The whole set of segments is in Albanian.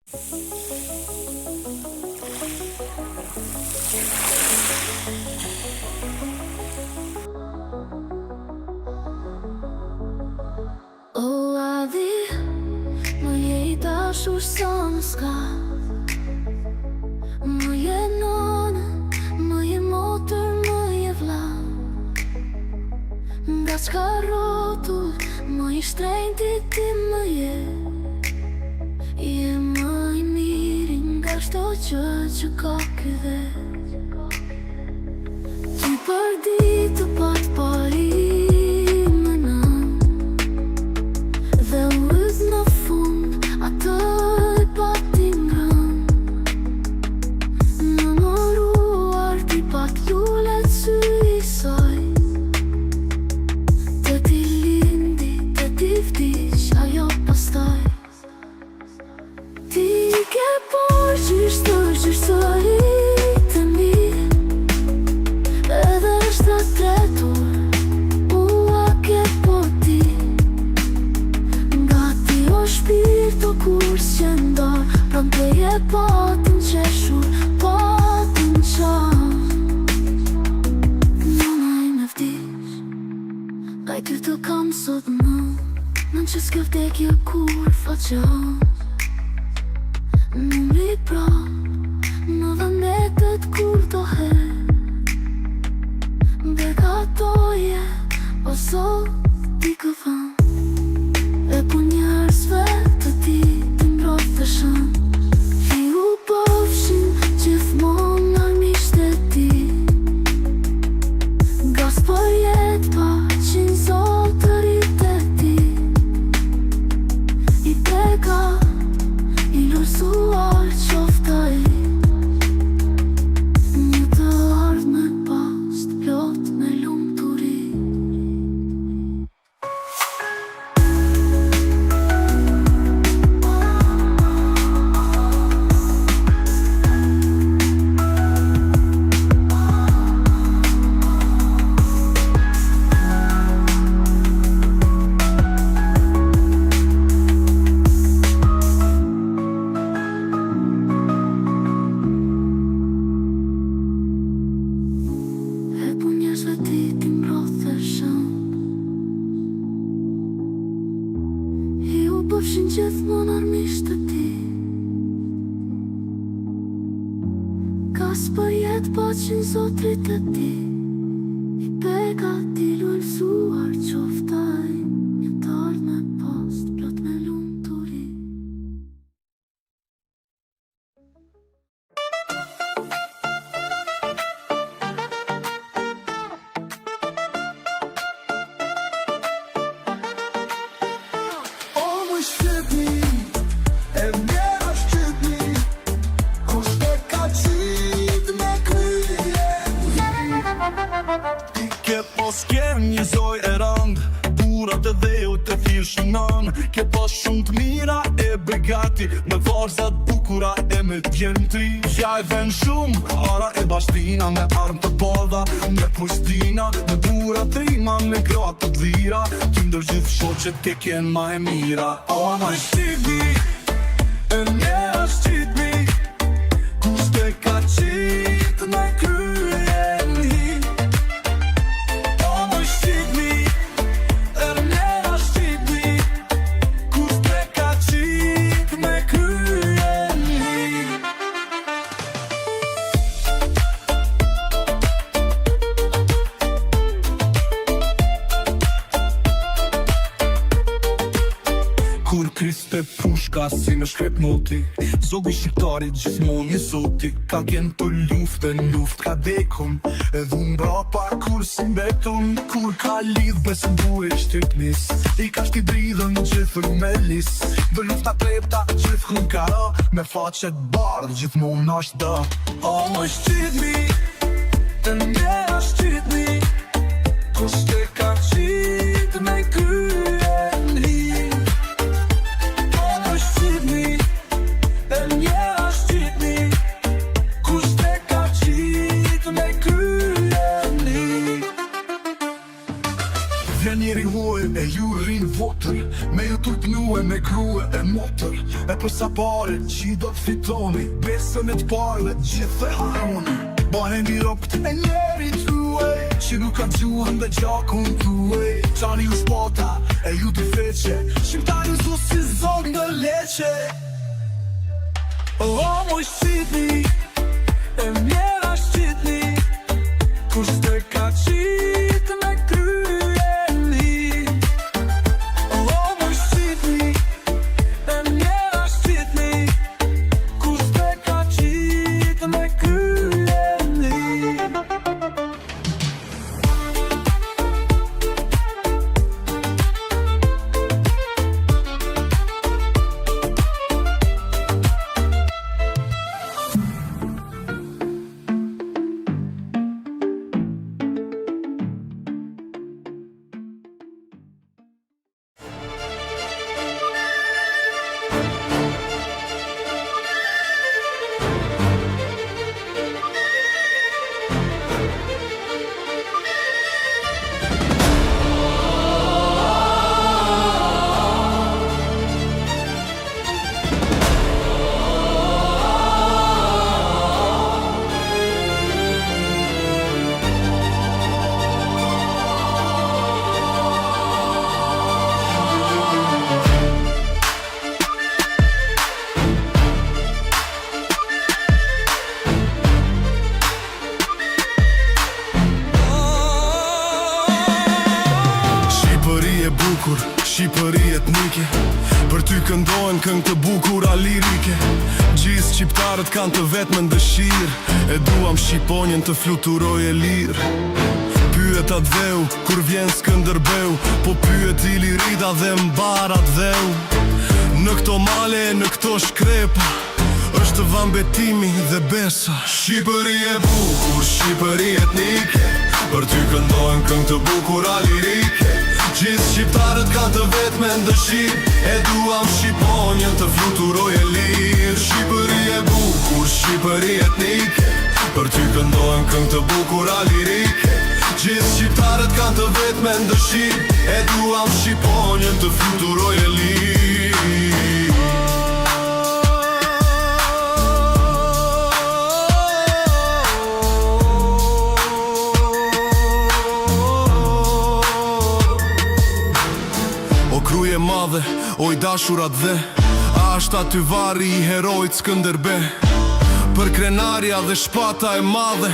O adhi, më je I dashur sa më s'ka. Më je nona, më je motër, më je vlla. Nga çka rrotull, më I shtrenjti ti më je. Je më I miri nga çdo gjë që ka ky vet. Ti për ditë pat pari më nën, dhe udh në fund atë I pati ngrën. Në moruar ti pat lullet sy I saj. Të ti lindi, të ti vdiq ajo pastaj. Ti ke porgjysh të gjysoj të mi, edhe është të tretur ua ke po ti. Nga ti o shpirto kur s'qendar, prandaj e patin qeshur, patin qan. Nona ime vdiq, ai ty të kam sot në që s'ke vdekje kur faqan. Numri prap në vendetet kur do her, dhe katoje o sot ti këvan. E po njerëzve të ti ti mbrojtëshën, I u bëfshin gjithmonë armiqtë e ti. Nga s'po jet pa qenë zotërit e ti. I peka I lërsuar qofta I, një të ardhme pas të plot me lumturi. Bëfshin gjithmonë armiqtë e ti. Ka s'për jetë pa qenë zotrit e ti. I peka ti lulësuar qoftaj, një të ardhme pas të plot me lumturi. Ke pas kem një zoj e rënd, burat e dheut e thirshënën. Ke pas shumë të mira e begati, me varzat bukura e me t'jenti. Fja e ven shumë, ara e bashtina, me armë të bardha, me pustina, me burat rima, me gratë të dhira. Ty ndër gjithë shoqet ke kjen ma e mira. O ma I shqitni, e nje është qitni, kus te ka qitë me kryeni. Kur kriste pushka si me shkrep moti, zogu shqiptarit gjithmonë një zoti. Ka kjen për luftë, në luft ka dekun, edhe unë brapa kur si mbetun. Kur ka lidh besë duhe shtypnis, I ka shti dridhën gjithër me lis. Dhe lufta trepta gjithë ka rë, me faqet bardh gjithmonë është dë. O më shqitni, të nje është qitni, kus te ka qitë me kryeni. Vjen njeri huaj e ju rrinë votër, me ju turpnu e me grue e motër. E për sa pare që do të fitoni, besën e të parve gjithë e harmoni. Bane një ropt e njeri tuaj që nuk kanë gjuhën dhe gjakun tuaj. Qani u shpota e ju t'i feqe, shqiptari u su si zog në leqe. O moj shqitni, e mjera shqitni, kush të ka qitë me kryeni. O moj shqitni, e mjera shqitni, kush të ka qitë me kryeni. Shqipëri etnike, për ty këndojnë këngë të bukura lirike. Gjithë shqiptarët kanë të vetmen dëshirë, e duam Shqiponjen të fluturoj e lirë. Pyet atë dheu, kur vjen Skënderbeu, po pyet Ilirida dhe Mbarat dheu. Në këto male, në këto shkrepa, është vambetimi dhe besa. Shqipëri e bukur, Shqipëri etnike, për ty këndojnë këngë të bukura lirike. Gjithë shqiptarët kanë të vetmen dëshirë, e duam Shqiponjen të fluturoj e lirë. Shqipëri e bukur, Shqipëri etnike, për ty këndojnë këngë të bukura lirike. Gjithë shqiptarët kanë të vetmen dëshirë, e duam Shqiponjen të fluturoj e lirë. Kruje madhe, oj dashurat dhe, a është aty vari i herojt Skënderbe. Për krenarja dhe shpata e madhe,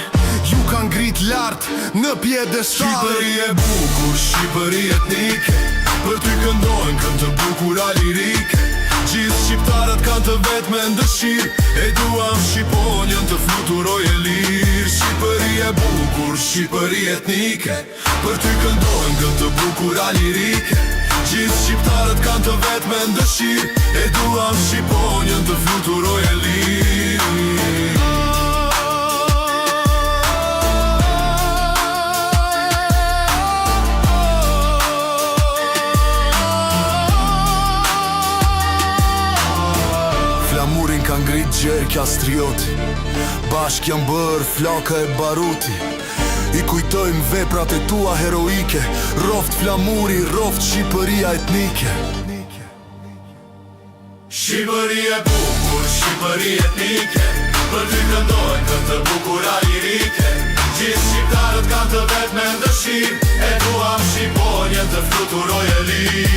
ju kanë ngrit lartë në pjedestale. Shqipëri e bukur, Shqipëri etnike, për ty këndojnë këngë të bukura lirike. Gjithë shqiptarët kanë të vetmen dëshirë, e duam Shqiponjen të fluturoj e lirë. Shqipëri e bukur, Shqipëri etnike, për ty këndojnë këngë të bukura lirike. Gjithë shqiptarët kanë të vetmen dëshirë, e duam Shqiponjen të fluturoj e lirë. Flamurin ka ngrit Gjergja Strioti, bashk janë bërë flaka e baruti. I kujtojmë veprat e tua heroike, roft flamuri, roft Shqipëria etnike. Shqipëri e bukur, Shqipëri etnike, për ty këndojnë këngë të bukura lirike. Gjithë shqiptarët kanë të vetmen dëshirë, e duam Shqiponjen të fluturoj e lirë.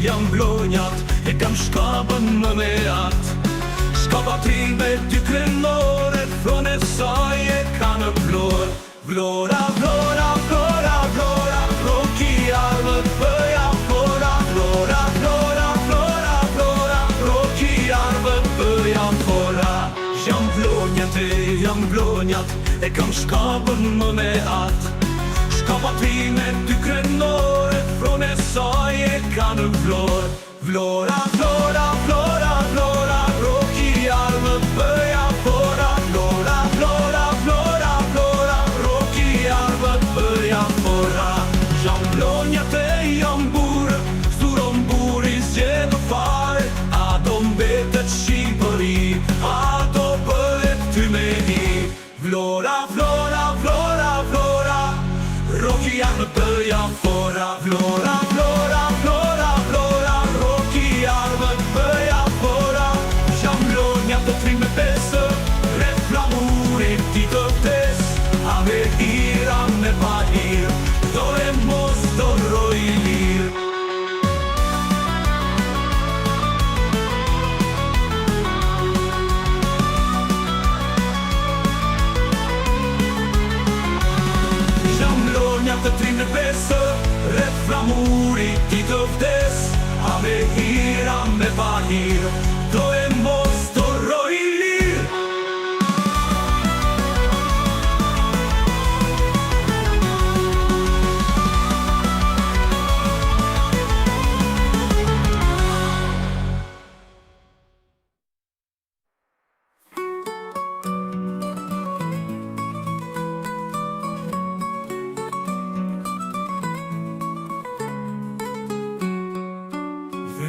Jam blonjat, e kam shkabën më me atë. Shkabatin me dy krenore, thone saj e ka në vlorë. Vlora, vlora, vlora, vlora, roki ardhët bëja fora. Vlora, vlora, vlora, vlora, roki ardhët bëja fora. Jam blonjat, e kam shkapën më me atë. Shkapa time ty krenore, frone saj e ka në vlorë. Vlora, vlora, vlora, vlora, roki armë bëja fora. Vlora, vlora, vlora, vlora, roki armë bëja fora. Jam blonja te jam burë, sturon buri zgjedë fare. Ato mbetet Shqipëri, ato bëhet ty me hi. Vlora, vlora, vlora, vlora, roki armë bëja fora. Vlora, vlora, vlora, vlora, roki armë bëja fora. Jam blonja të trim me pesë, rreth flamurit ti të vdes. A me hira me pa hirë, do e mos do roj lirë. Të trim në pesë, rreth flamurit ti të vdes. A me hira me pa hirë, do e mos do roj lirë.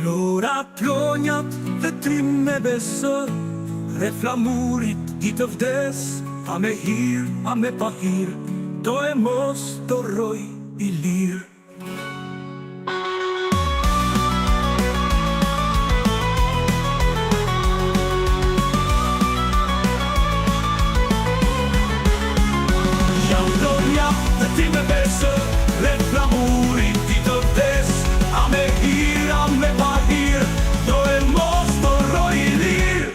Vlora plonjat dhe trim me besë, rreth flamurit ti të vdes. A me hirë, a me pa hirë, do e mos do roj i lirë. Jam plonja dhe trim me besë, rreth flamurit ti të vdes. A me hirë, a me pa hirë, do e mos do roj i lirë.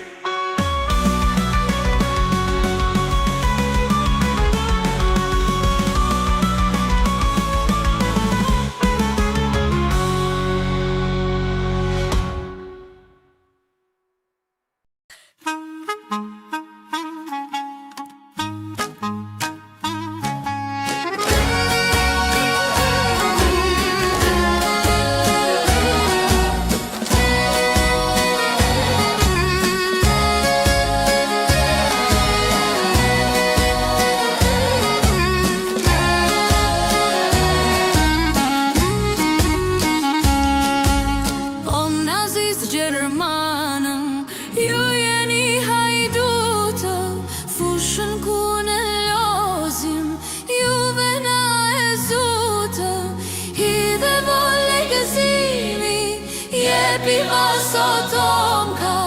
Piva sot omka,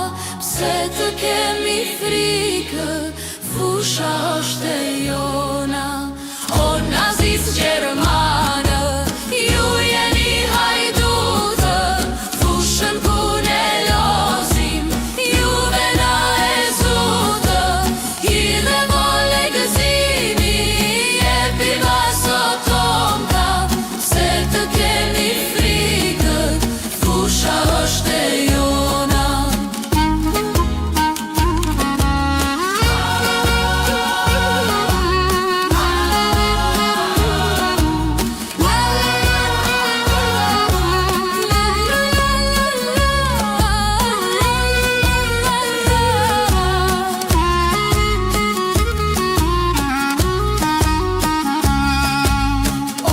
pse të kemi frikë, fusha është e jona. O nazist Gjermanë, ju jeni hajdutë, fushën ku ne lozim, juve na e zutë, hidhe vole gëzimi, je piva sot omka, pse të kemi frikë, fusha është e jona.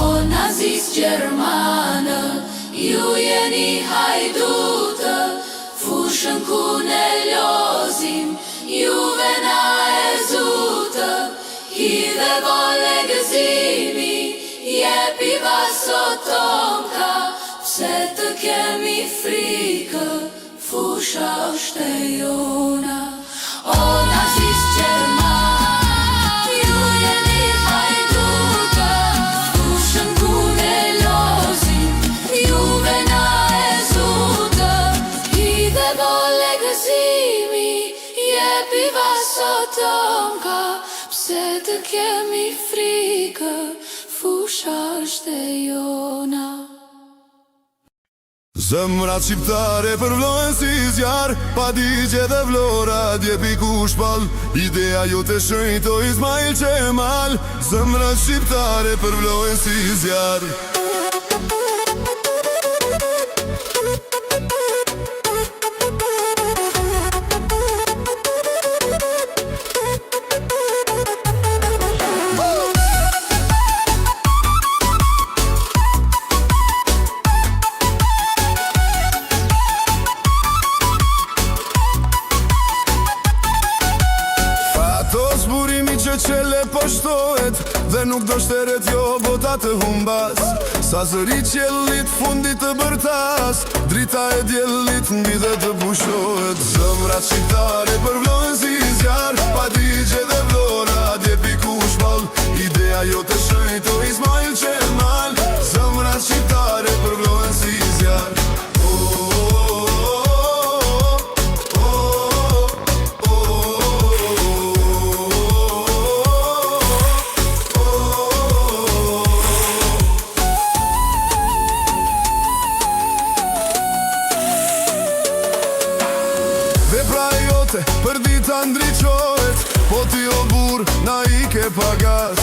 O nazist Gjermanë, ju jeni hajdutë, fushën ku ne lozim, juve na e zutë, hidhe vole gëzimi, jepi sot tomka, pse të kemi frikë, fusha është e jona. O nazist Gjermanë, ju jeni hajdutë, fushën ku ne lozim, juve na e zutë, hidhe vole gëzimi, jepi sot tomka, pse të kemi frikë, fusha është e jona. Zemrat shqiptare përvlohen si zjarë, pa digje dhe vlora djepi ku shpall. Ideja jo të shenjto Ismail Qemal. Zemrat shqiptare përvlohen si zjarë. Zburimi që qele po shtohet dhe nuk do shteret jo bota të humbas. Sa zëri qelit fundit të bërtas, drita e djelit mbi dhe të pushohet. Zemrat shqiptare përvlohen si zjarë, pa digje dhe vlora djepi ku shpall. Ideja jo të shenjto Ismail Qemal. Zemrat shqiptare përvlohen si zjarë. Vepra jote për dita ndriqohet, po ti o bur na i ke pagas.